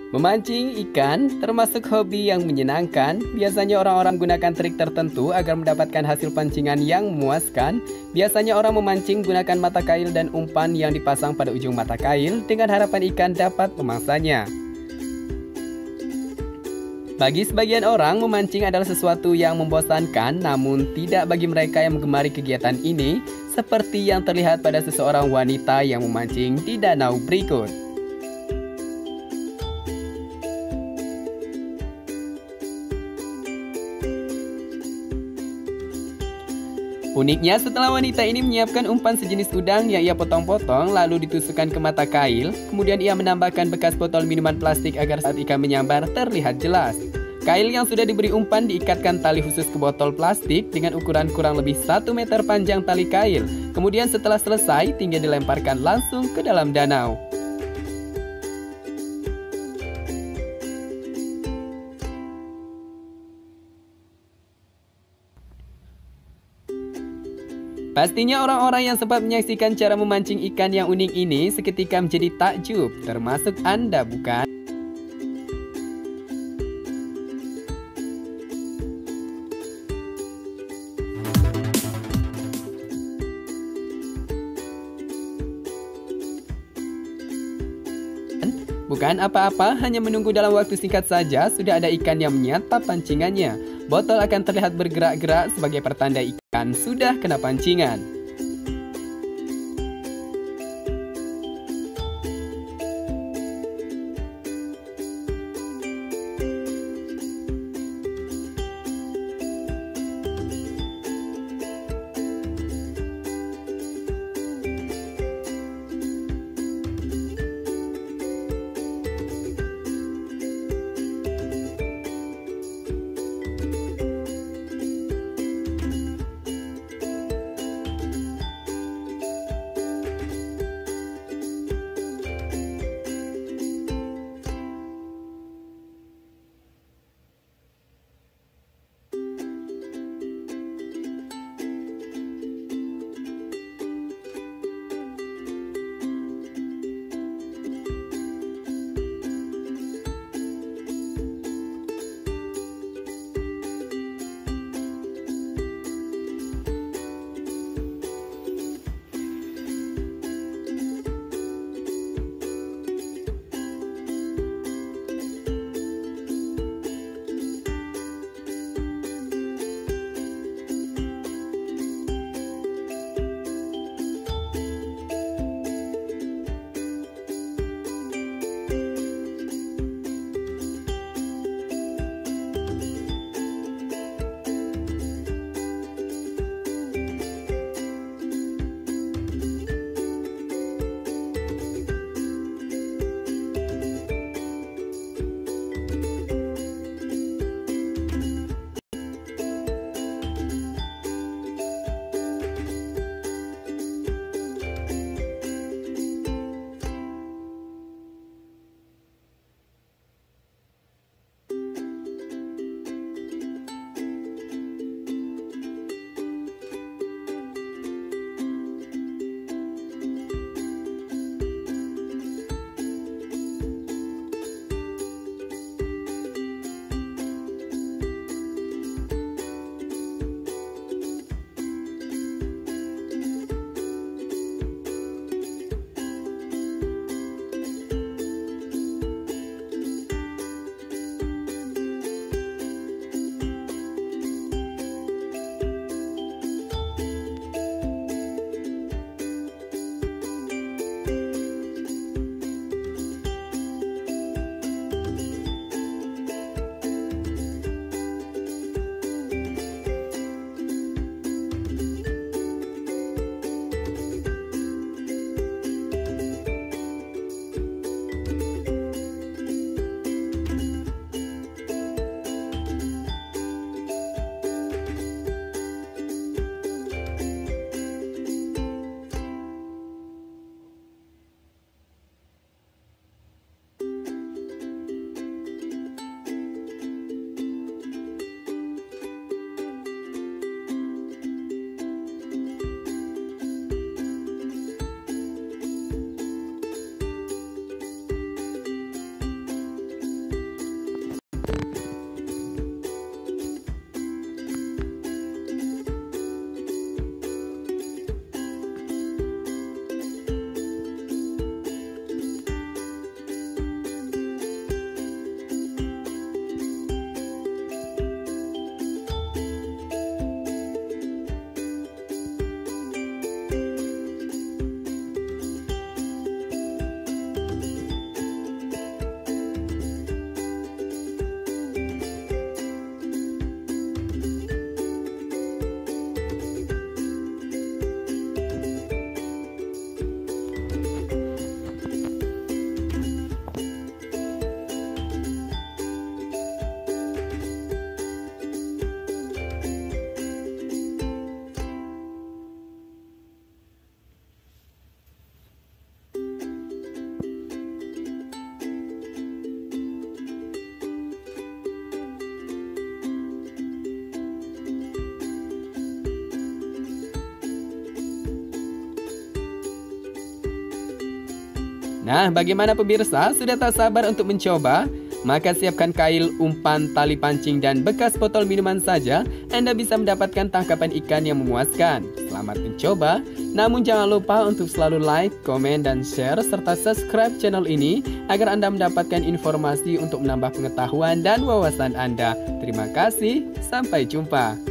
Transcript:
Memancing ikan termasuk hobi yang menyenangkan. Biasanya orang-orang menggunakan trik tertentu agar mendapatkan hasil pancingan yang memuaskan. Biasanya orang memancing menggunakan mata kail dan umpan yang dipasang pada ujung mata kail dengan harapan ikan dapat memangsanya. Bagi sebagian orang, memancing adalah sesuatu yang membosankan, namun tidak bagi mereka yang menggemari kegiatan ini, seperti yang terlihat pada seseorang wanita yang memancing di danau berikut. Uniknya, setelah wanita ini menyiapkan umpan sejenis udang yang ia potong-potong lalu ditusukkan ke mata kail, kemudian ia menambahkan bekas botol minuman plastik agar saat ikan menyambar terlihat jelas. Kail yang sudah diberi umpan diikatkan tali khusus ke botol plastik dengan ukuran kurang lebih 1 meter panjang tali kail. Kemudian setelah selesai, tinggal dilemparkan langsung ke dalam danau. Pastinya orang-orang yang sempat menyaksikan cara memancing ikan yang unik ini seketika menjadi takjub, termasuk Anda, bukan? Bukan apa-apa, hanya menunggu dalam waktu singkat saja sudah ada ikan yang menyantap pancingannya. Botol akan terlihat bergerak-gerak sebagai pertanda ikan sudah kena pancingan. Nah, bagaimana pemirsa? Sudah tak sabar untuk mencoba? Maka siapkan kail, umpan, tali pancing, dan bekas botol minuman saja. Anda bisa mendapatkan tangkapan ikan yang memuaskan. Selamat mencoba. Namun jangan lupa untuk selalu like, komen, dan share, serta subscribe channel ini agar Anda mendapatkan informasi untuk menambah pengetahuan dan wawasan Anda. Terima kasih, sampai jumpa.